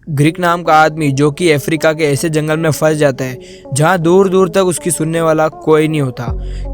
Greek नाम का आदमी जो कि अफ्रीका के ऐसे जंगल में फंस जाता है जहां दूर दूर तक उसकी सुनने वाला कोई नहीं होता।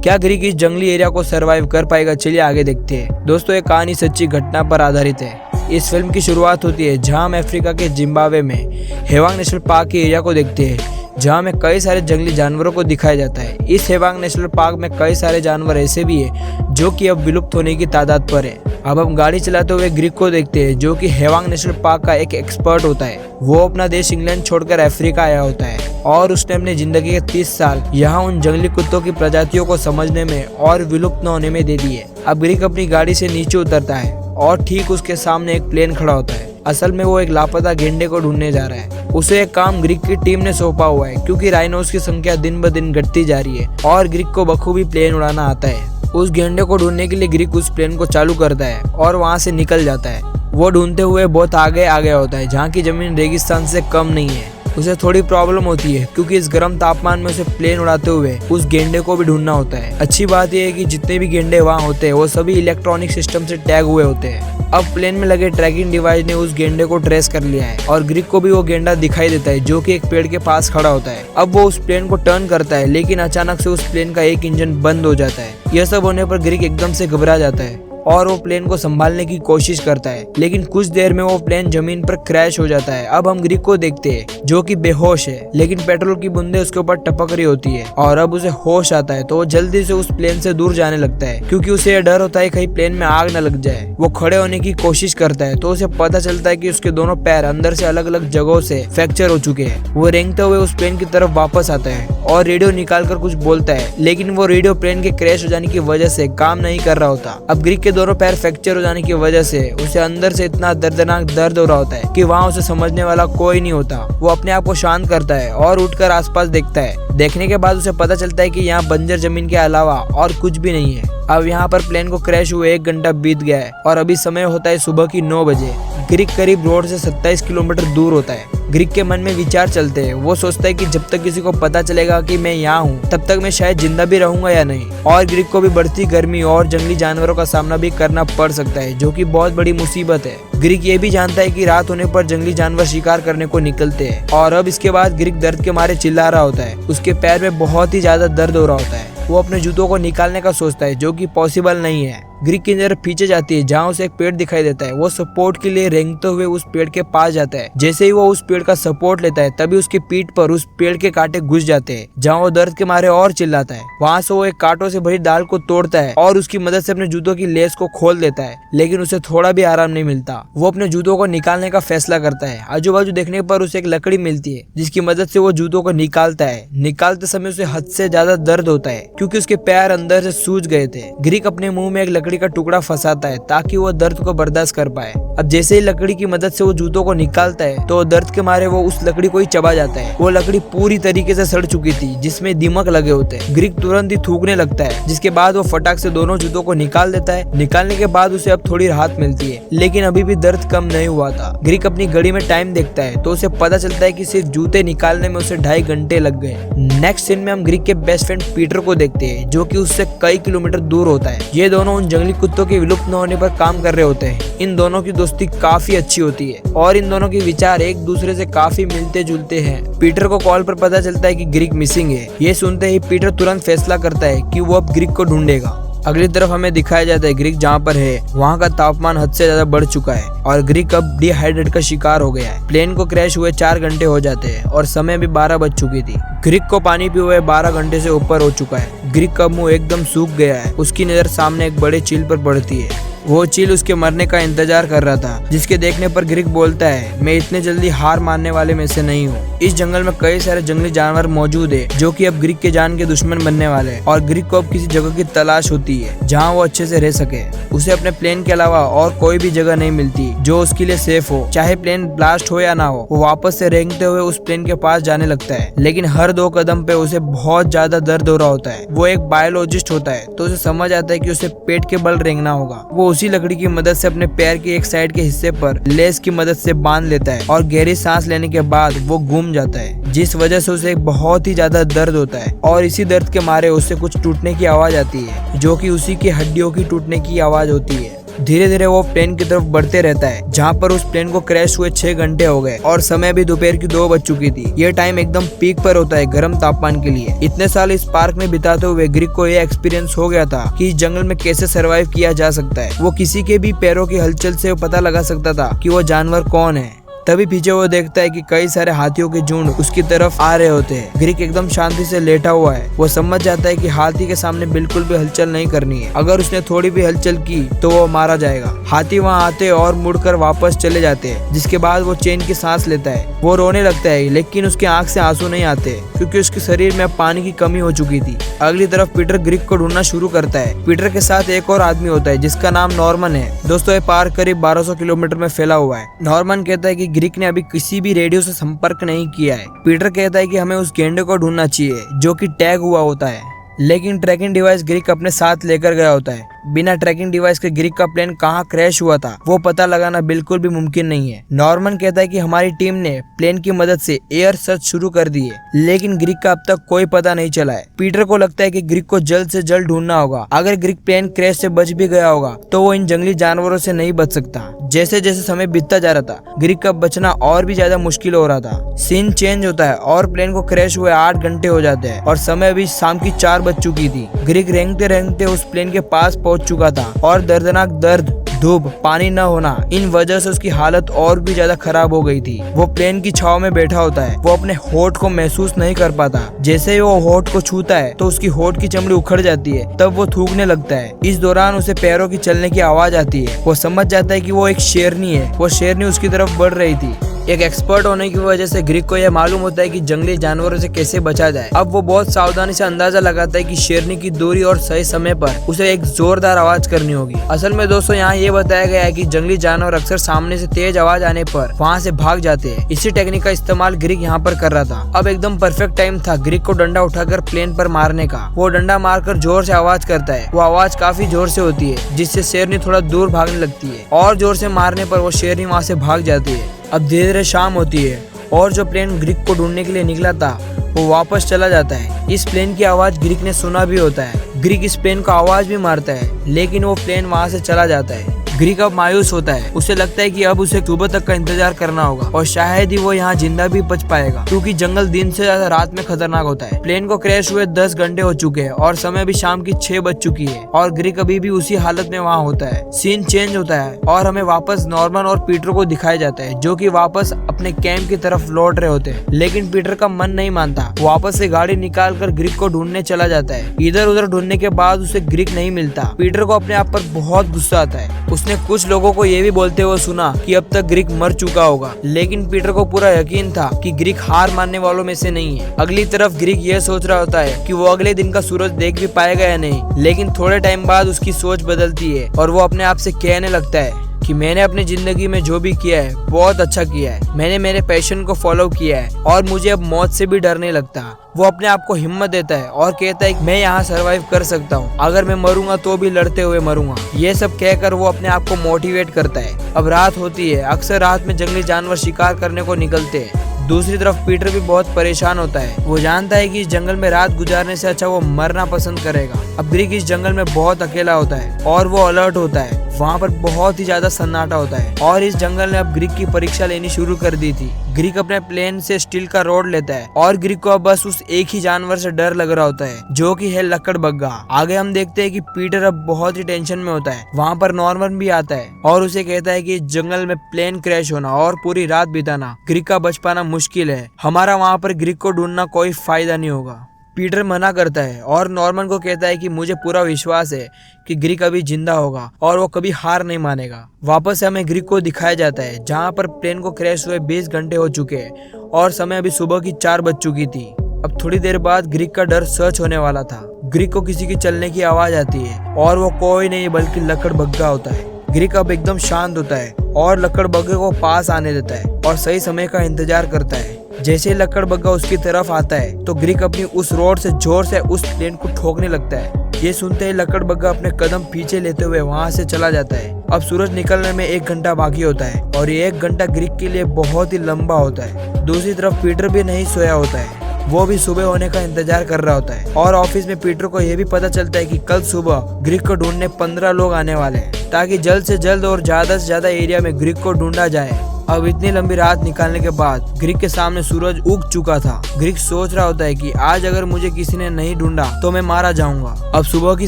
क्या ग्रीक इस जंगली एरिया को सरवाइव कर पाएगा? चलिए आगे देखते हैं। दोस्तों, ये कहानी सच्ची घटना पर आधारित है। इस फिल्म की शुरुआत होती है जहां हम अफ्रीका के जिम्बाब्वे में हेवांग नेशनल पार्क के एरिया को देखते हैं, जहां में कई सारे जंगली जानवरों को दिखाया जाता है। इस हेवांग नेशनल पार्क में कई सारे जानवर ऐसे भी है जो कि अब विलुप्त होने की तादाद पर है। अब हम गाड़ी चलाते हुए ग्रीक को देखते हैं जो कि हेवांग नेशनल पार्क का एक एक्सपर्ट होता है। वो अपना देश इंग्लैंड छोड़कर अफ्रीका आया होता है और उसने अपनी जिंदगी के 30 साल यहाँ उन जंगली कुत्तों की प्रजातियों को समझने में और विलुप्त न होने में दे दिए। अब ग्रीक अपनी गाड़ी से नीचे उतरता है और ठीक उसके सामने एक प्लेन खड़ा होता है। असल में वो एक लापता गेंडे को ढूंढने जा रहा है। उसे एक काम ग्रीक की टीम ने सौंपा हुआ है क्योंकि राइनोस की संख्या दिन ब दिन घटती जा रही है और ग्रीक को बखूबी प्लेन उड़ाना आता है। उस गेंडे को ढूंढने के लिए ग्रीक उस प्लेन को चालू करता है और वहां से निकल जाता है। वो ढूंढते हुए बहुत आगे आ गया होता है जहाँ की जमीन रेगिस्तान से कम नहीं है। उसे थोड़ी प्रॉब्लम होती है क्योंकि इस गर्म तापमान में उसे प्लेन उड़ाते हुए उस गेंडे को भी ढूंढना होता है। अच्छी बात यह है कि जितने भी गेंडे वहाँ होते हैं वो सभी इलेक्ट्रॉनिक सिस्टम से टैग हुए होते हैं। अब प्लेन में लगे ट्रैकिंग डिवाइस ने उस गेंडे को ट्रेस कर लिया है और ग्रीक को भी वो गेंडा दिखाई देता है जो कि एक पेड़ के पास खड़ा होता है। अब वो उस प्लेन को टर्न करता है लेकिन अचानक से उस प्लेन का एक इंजन बंद हो जाता है। यह सब होने पर ग्रीक एकदम से घबरा जाता है और वो प्लेन को संभालने की कोशिश करता है, लेकिन कुछ देर में वो प्लेन जमीन पर क्रैश हो जाता है। अब हम ग्रीक को देखते हैं जो कि बेहोश है, लेकिन पेट्रोल की बूंदें उसके ऊपर टपक रही होती है और अब उसे होश आता है तो वो जल्दी से उस प्लेन से दूर जाने लगता है क्योंकि उसे यह डर होता है कहीं प्लेन में आग न लग जाए। वो खड़े होने की कोशिश करता है तो उसे पता चलता है कि उसके दोनों पैर अंदर से अलग अलग जगहों से फ्रैक्चर हो चुके हैं। वो रेंगते हुए उस प्लेन की तरफ वापस आता है और रेडियो निकाल कर कुछ बोलता है, लेकिन वो रेडियो प्लेन के क्रैश हो जाने की वजह से काम नहीं कर रहा होता। अब ग्रीक के दोनों पैर फ्रैक्चर हो जाने की वजह से उसे अंदर से इतना दर्दनाक दर्द हो रहा होता है कि वहाँ उसे समझने वाला कोई नहीं होता। वो अपने आप को शांत करता है और उठकर आसपास देखता है। देखने के बाद उसे पता चलता है कि यहाँ बंजर जमीन के अलावा और कुछ भी नहीं है। अब यहाँ पर प्लेन को क्रैश हुए 1 घंटा बीत गया है और अभी समय होता है सुबह की 9 बजे। ग्रीक करीब रोड से 27 किलोमीटर दूर होता है। ग्रीक के मन में विचार चलते हैं। वो सोचता है कि जब तक किसी को पता चलेगा कि मैं यहाँ हूँ तब तक मैं शायद जिंदा भी रहूंगा या नहीं। और ग्रीक को भी बढ़ती गर्मी और जंगली जानवरों का सामना भी करना पड़ सकता है जो कि बहुत बड़ी मुसीबत है। ग्रीक ये भी जानता है कि रात होने पर जंगली जानवर शिकार करने को निकलते हैं। और अब इसके बाद ग्रीक दर्द के मारे चिल्ला रहा होता है। उसके पैर में बहुत ही ज्यादा दर्द हो रहा होता है। वो अपने जूतों को निकालने का सोचता है जो कि पॉसिबल नहीं है। ग्रीक की नजर पीछे जाती है जहाँ उसे एक पेड़ दिखाई देता है। वो सपोर्ट के लिए रेंगते हुए उस पेड़ के पास जाता है। जैसे ही वो उस पेड़ का सपोर्ट लेता है तभी उसकी पीठ पर उस पेड़ के कांटे घुस जाते हैं जहाँ वो दर्द के मारे और चिल्लाता है। वहाँ से वो एक कांटों से भरी डाल को तोड़ता है और उसकी मदद से अपने जूतों की लेस को खोल देता है, लेकिन उसे थोड़ा भी आराम नहीं मिलता। वो अपने जूतों को निकालने का फैसला करता है। आजू बाजू देखने पर उसे एक लकड़ी मिलती है जिसकी मदद से वो जूतों को निकालता है। निकालते समय उसे हद से ज्यादा दर्द होता है क्योंकि उसके पैर अंदर से सूज गए थे। ग्रीक अपने मुंह में एक लकड़ी का टुकड़ा फंसाता है ताकि वो दर्द को बर्दाश्त कर पाए। अब जैसे ही लकड़ी की मदद से वो जूतों को निकालता है तो दर्द के मारे वो उस लकड़ी को ही चबा जाता है। वो लकड़ी पूरी तरीके से सड़ चुकी थी जिसमें दीमक लगे होते हैं। ग्रीक तुरंत ही थूकने लगता है जिसके बाद वो फटाक से दोनों जूतों को निकाल देता है। निकालने के बाद उसे अब थोड़ी राहत मिलती है, लेकिन अभी भी दर्द कम नहीं हुआ था। ग्रीक अपनी घड़ी में टाइम देखता है तो उसे पता चलता है कि सिर्फ जूते निकालने में उसे 2.5 घंटे लग गए। नेक्स्ट सीन में हम ग्रीक के बेस्ट फ्रेंड पीटर को देखते हैं जो कि उससे कई किलोमीटर दूर होता है। ये दोनों उन जंगली कुत्तों के विलुप्त न होने पर काम कर रहे होते हैं। इन दोनों की दोस्ती काफी अच्छी होती है और इन दोनों के विचार एक दूसरे से काफी मिलते जुलते हैं। पीटर को कॉल पर पता चलता है कि ग्रीक मिसिंग है। ये सुनते ही पीटर तुरंत फैसला करता है कि वो अब ग्रीक को ढूंढेगा। अगली तरफ हमें दिखाया जाता है ग्रीक जहाँ पर है वहाँ का तापमान हद से ज्यादा बढ़ चुका है और ग्रीक अब डिहाइड्रेट का शिकार हो गया है। प्लेन को क्रैश हुए 4 घंटे हो जाते हैं और समय भी 12 बज चुकी थी। ग्रीक को पानी पिए हुए 12 घंटे से ऊपर हो चुका है। ग्रीक का मुंह एकदम सूख गया है। उसकी नजर सामने एक बड़े चील पर पड़ती है। वो चील उसके मरने का इंतजार कर रहा था, जिसके देखने पर ग्रीक बोलता है, मैं इतने जल्दी हार मानने वाले में से नहीं हूँ। इस जंगल में कई सारे जंगली जानवर मौजूद है जो कि अब ग्रीक के जान के दुश्मन बनने वाले हैं और ग्रीक को अब किसी जगह की तलाश होती है जहाँ वो अच्छे से रह सके। उसे अपने प्लेन के अलावा और कोई भी जगह नहीं मिलती जो उसके लिए सेफ हो। चाहे प्लेन ब्लास्ट हो या ना हो, वो वापस से रेंगते हुए उस प्लेन के पास जाने लगता है, लेकिन हर 2 कदम पे उसे बहुत ज्यादा दर्द हो रहा होता है। वो एक बायोलॉजिस्ट होता है तो उसे समझ आता है कि उसे पेट के बल रेंगना होगा। वो उसी लकड़ी की मदद से अपने पैर के एक साइड के हिस्से पर लेस की मदद से बांध लेता है और गहरी सांस लेने के बाद वो घूम जाता है, जिस वजह से उसे बहुत ही ज्यादा दर्द होता है। और इसी दर्द के मारे उसे कुछ टूटने की आवाज आती है जो कि उसी की हड्डियों की टूटने की आवाज होती है। धीरे धीरे वो प्लेन की तरफ बढ़ते रहता है, जहाँ पर उस प्लेन को क्रैश हुए 6 घंटे हो गए और समय भी दोपहर की 2 बज चुकी थी। ये टाइम एकदम पीक पर होता है गर्म तापमान के लिए। इतने साल इस पार्क में बिताते हुए ग्रीक को यह एक्सपीरियंस हो गया था कि इस जंगल में कैसे सरवाइव किया जा सकता है। वो किसी के भी पैरों की हलचल से पता लगा सकता था कि वो जानवर कौन है। तभी पीछे वो देखता है कि कई सारे हाथियों के झुंड उसकी तरफ आ रहे होते हैं। ग्रीक एकदम शांति से लेटा हुआ है। वो समझ जाता है कि हाथी के सामने बिल्कुल भी हलचल नहीं करनी है। अगर उसने थोड़ी भी हलचल की तो वो मारा जाएगा। हाथी वहाँ आते और मुड़कर वापस चले जाते हैं, जिसके बाद वो चैन की सांस लेता है। वो रोने लगता है, लेकिन उसकी आंख से आंसू नहीं आते क्योंकि उसके शरीर में पानी की कमी हो चुकी थी। अगली तरफ पीटर ग्रीक को ढूंढना शुरू करता है। पीटर के साथ एक और आदमी होता है जिसका नाम नॉर्मन है। दोस्तों, ये पार्क करीब 1200 किलोमीटर में फैला हुआ है। नॉर्मन कहता है कि ग्रीक ने अभी किसी भी रेडियो से संपर्क नहीं किया है। पीटर कहता है कि हमें उस गेंडे को ढूंढना चाहिए जो कि टैग हुआ होता है, लेकिन ट्रैकिंग डिवाइस ग्रीक अपने साथ लेकर गया होता है। बिना ट्रैकिंग डिवाइस के ग्रीक का प्लेन कहाँ क्रैश हुआ था वो पता लगाना बिल्कुल भी मुमकिन नहीं है। नॉर्मन कहता है कि हमारी टीम ने प्लेन की मदद से एयर सर्च शुरू कर दी है, लेकिन ग्रीक का अब तक कोई पता नहीं चला है। पीटर को लगता है कि ग्रीक को जल्द से जल्द ढूंढना होगा। अगर ग्रीक प्लेन क्रैश से बच भी गया होगा तो वो इन जंगली जानवरों से नहीं बच सकता। जैसे जैसे समय बीतता जा रहा था, ग्रीक का बचना और भी ज्यादा मुश्किल हो रहा था। सीन चेंज होता है और प्लेन को क्रैश हुए 8 घंटे हो जाते हैं और समय अभी शाम की 4 बज चुकी थी। ग्रीक रेंगते रेंगते उस प्लेन के पास पहुंच चुका था और दर्दनाक दर्द, धूप, पानी न होना, इन वजह से उसकी हालत और भी ज्यादा खराब हो गई थी। वो प्लेन की छाव में बैठा होता है। वो अपने होठ को महसूस नहीं कर पाता। जैसे ही वो होठ को छूता है तो उसकी होठ की चमड़ी उखड़ जाती है। तब वो थूकने लगता है। इस दौरान उसे पैरों की चलने की आवाज आती है। वो समझ जाता है कि वो एक शेरनी है। वो शेरनी उसकी तरफ बढ़ रही थी। एक एक्सपर्ट होने की वजह से ग्रीक को यह मालूम होता है कि जंगली जानवरों से कैसे बचा जाए। अब वो बहुत सावधानी से अंदाजा लगाता है कि शेरनी की दूरी और सही समय पर उसे एक जोरदार आवाज करनी होगी। असल में दोस्तों, यहाँ ये बताया गया है कि जंगली जानवर अक्सर सामने से तेज आवाज आने पर वहाँ से भाग जाते हैं। इसी टेक्निक का इस्तेमाल ग्रीक यहाँ पर कर रहा था। अब एकदम परफेक्ट टाइम था ग्रीक को डंडा उठाकर प्लेन पर मारने का। वो डंडा मारकर जोर से आवाज करता है। वो आवाज काफी जोर से होती है, जिससे शेरनी थोड़ा दूर भागने लगती है और जोर से मारने पर वो शेरनी वहाँ से भाग जाती है। अब धीरे धीरे शाम होती है और जो प्लेन ग्रीक को ढूंढने के लिए निकला था वो वापस चला जाता है। इस प्लेन की आवाज ग्रीक ने सुना भी होता है। ग्रीक इस प्लेन को आवाज भी मारता है, लेकिन वो प्लेन वहाँ से चला जाता है। ग्रीक अब मायूस होता है। उसे लगता है कि अब उसे सुबह तक का इंतजार करना होगा और शायद ही वो यहाँ जिंदा भी बच पाएगा, क्योंकि जंगल दिन से ज्यादा रात में खतरनाक होता है। प्लेन को क्रैश हुए 10 घंटे हो चुके हैं और समय भी शाम की 6 बज चुकी है और ग्रीक अभी भी उसी हालत में वहाँ होता है। सीन चेंज होता है और हमें वापस नॉर्मन और पीटर को दिखाया जाता है, जो कि वापस अपने कैंप की तरफ लौट रहे होते हैं। लेकिन पीटर का मन नहीं मानता। वापस से गाड़ी निकाल कर ग्रीक को ढूंढने चला जाता है। इधर उधर ढूंढने के बाद उसे ग्रीक नहीं मिलता। पीटर को अपने आप पर बहुत गुस्सा आता है। उसने कुछ लोगों को ये भी बोलते हुए सुना कि अब तक ग्रीक मर चुका होगा, लेकिन पीटर को पूरा यकीन था कि ग्रीक हार मानने वालों में से नहीं है। अगली तरफ ग्रीक ये सोच रहा होता है कि वो अगले दिन का सूरज देख भी पाएगा या नहीं, लेकिन थोड़े टाइम बाद उसकी सोच बदलती है और वो अपने आप से कहने लगता है कि मैंने अपनी जिंदगी में जो भी किया है बहुत अच्छा किया है। मैंने मेरे पैशन को फॉलो किया है और मुझे अब मौत से भी डर नहीं लगता। वो अपने आप को हिम्मत देता है और कहता है कि मैं यहाँ सरवाइव कर सकता हूँ। अगर मैं मरूंगा तो भी लड़ते हुए मरूंगा। ये सब कहकर वो अपने आप को मोटिवेट करता है। अब रात होती है। अक्सर रात में जंगली जानवर शिकार करने को निकलते हैं। दूसरी तरफ पीटर भी बहुत परेशान होता है। वो जानता है कि इस जंगल में रात गुजारने से अच्छा वो मरना पसंद करेगा। अब ग्रीक इस जंगल में बहुत अकेला होता है और वो अलर्ट होता है। वहाँ पर बहुत ही ज्यादा सन्नाटा होता है और इस जंगल ने अब ग्रीक की परीक्षा लेनी शुरू कर दी थी। ग्रीक अपने प्लेन से स्टील का रॉड लेता है और ग्रीक को अब बस उस एक ही जानवर से डर लग रहा होता है, जो कि है लकड़बग्गा। आगे हम देखते हैं कि पीटर अब बहुत ही टेंशन में होता है। वहाँ पर नॉर्मन भी आता है और उसे कहता है कि इस जंगल में प्लेन क्रैश होना और पूरी रात बिताना ग्रीक का बच पाना मुश्किल है। हमारा वहाँ पर ग्रीक को ढूंढना कोई फायदा नहीं होगा। पीटर मना करता है और नॉर्मन को कहता है कि मुझे पूरा विश्वास है कि ग्रीक अभी जिंदा होगा और वो कभी हार नहीं मानेगा। वापस हमें ग्रीक को दिखाया जाता है, जहाँ पर प्लेन को क्रैश हुए 20 घंटे हो चुके हैं और समय अभी सुबह की 4 बज चुकी थी। अब थोड़ी देर बाद ग्रीक का डर सच होने वाला था। ग्रीक को किसी की चलने की आवाज आती है और वो कोई नहीं बल्कि लकड़बग्गा होता है। ग्रीक अब एकदम शांत होता है और लकड़बग्गे को पास आने देता है और सही समय का इंतजार करता है। जैसे ही लकड़बग्गा उसकी तरफ आता है तो ग्रीक अपनी उस रोड से जोर से उस प्लेन को ठोकने लगता है। ये सुनते ही लकड़बग्गा अपने कदम पीछे लेते हुए वहाँ से चला जाता है। अब सूरज निकलने में 1 घंटा बाकी होता है और ये 1 घंटा ग्रीक के लिए बहुत ही लंबा होता है। दूसरी तरफ पीटर भी नहीं सोया होता है। वो भी सुबह होने का इंतजार कर रहा होता है और ऑफिस में पीटर को यह भी पता चलता है कि कल सुबह ग्रीक को ढूंढने 15 लोग आने वाले हैं। ताकि जल्द से जल्द और ज्यादा से ज्यादा एरिया में ग्रीक को ढूंढा जाए। अब इतनी लंबी रात निकालने के बाद ग्रीक के सामने सूरज उग चुका था। ग्रीक सोच रहा होता है कि आज अगर मुझे किसी ने नहीं ढूंढा तो मैं मारा जाऊंगा। अब सुबह की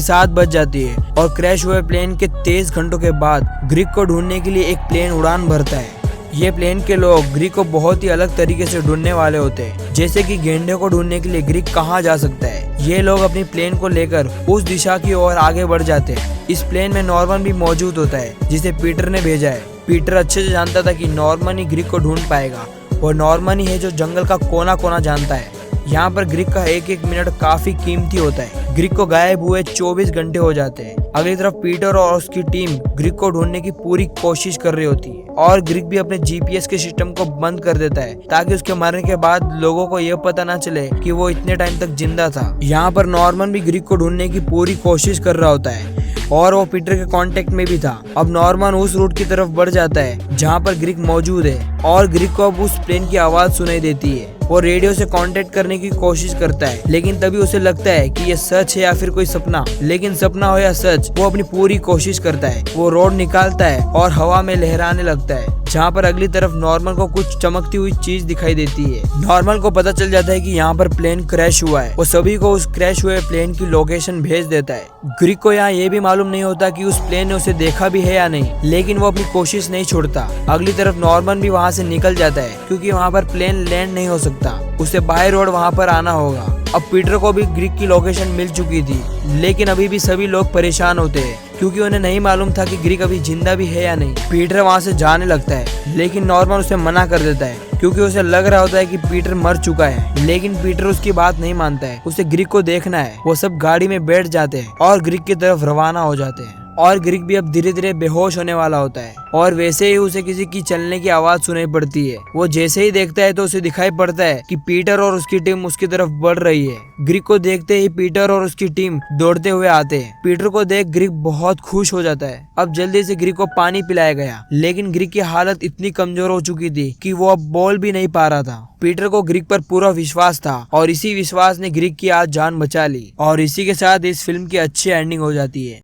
7 बज जाती है और क्रैश हुए प्लेन के 23 घंटों के बाद ग्रीक को ढूंढने के लिए एक प्लेन उड़ान भरता है। ये प्लेन के लोग ग्रीक को बहुत ही अलग तरीके से ढूंढने वाले होते हैं, जैसे कि गेंडे को ढूंढने के लिए ग्रीक कहाँ जा सकता है। ये लोग अपनी प्लेन को लेकर उस दिशा की ओर आगे बढ़ जाते हैं। इस प्लेन में नॉर्मन भी मौजूद होता है, जिसे पीटर ने भेजा है। पीटर अच्छे से जानता था कि नॉर्मन ही ग्रीक को ढूंढ पाएगा और नॉर्मन ही है जो जंगल का कोना कोना जानता है। यहाँ पर ग्रीक का एक एक मिनट काफी कीमती होता है। ग्रीक को गायब हुए 24 घंटे हो जाते हैं। अगली तरफ पीटर और उसकी टीम ग्रीक को ढूंढने की पूरी कोशिश कर रही होती है और ग्रीक भी अपने जीपीएस के सिस्टम को बंद कर देता है ताकि उसके मरने के बाद लोगों को यह पता ना चले कि वो इतने टाइम तक जिंदा था। यहाँ पर नॉर्मन भी ग्रीक को ढूंढने की पूरी कोशिश कर रहा होता है और वो पीटर के कांटेक्ट में भी था। अब नॉर्मन उस रूट की तरफ बढ़ जाता है जहाँ पर ग्रीक मौजूद है और ग्रीक को अब उस प्लेन की आवाज सुनाई देती है। वो रेडियो से कांटेक्ट करने की कोशिश करता है, लेकिन तभी उसे लगता है कि ये सच है या फिर कोई सपना। लेकिन सपना हो या सच, वो अपनी पूरी कोशिश करता है। वो रोड निकालता है और हवा में लहराने लगता है, जहाँ पर अगली तरफ नॉर्मल को कुछ चमकती हुई चीज दिखाई देती है। नॉर्मल को पता चल जाता है कि यहाँ पर प्लेन क्रैश हुआ है। वो सभी को उस क्रैश हुए प्लेन की लोकेशन भेज देता है। ग्रीक को यहाँ ये भी मालूम नहीं होता कि उस प्लेन ने उसे देखा भी है या नहीं, लेकिन वो अपनी कोशिश नहीं छोड़ता। अगली तरफ नॉर्मन भी वहाँ से निकल जाता है क्योंकि वहाँ पर प्लेन लैंड नहीं हो सकता। उसे बाय रोड वहाँ पर आना होगा। अब पीटर को भी ग्रीक की लोकेशन मिल चुकी थी, लेकिन अभी भी सभी लोग परेशान होते हैं क्योंकि उन्हें नहीं मालूम था कि ग्रीक अभी जिंदा भी है या नहीं। पीटर वहाँ से जाने लगता है, लेकिन नॉर्मन उसे मना कर देता है क्योंकि उसे लग रहा होता है कि पीटर मर चुका है। लेकिन पीटर उसकी बात नहीं मानता है, उसे ग्रीक को देखना है। वो सब गाड़ी में बैठ जाते हैं और ग्रीक की तरफ रवाना हो जाते हैं और ग्रीक भी अब धीरे धीरे बेहोश होने वाला होता है और वैसे ही उसे किसी की चलने की आवाज सुनाई पड़ती है। वो जैसे ही देखता है तो उसे दिखाई पड़ता है कि पीटर और उसकी टीम उसकी तरफ बढ़ रही है। ग्रीक को देखते ही पीटर और उसकी टीम दौड़ते हुए आते हैं। पीटर को देख ग्रीक बहुत खुश हो जाता है। अब जल्दी से ग्रीक को पानी पिलाया गया, लेकिन ग्रीक की हालत इतनी कमजोर हो चुकी थी कि वो अब बोल भी नहीं पा रहा था। पीटर को ग्रीक पर पूरा विश्वास था और इसी विश्वास ने ग्रीक की आज जान बचा ली। और इसी के साथ इस फिल्म की अच्छी एंडिंग हो जाती है।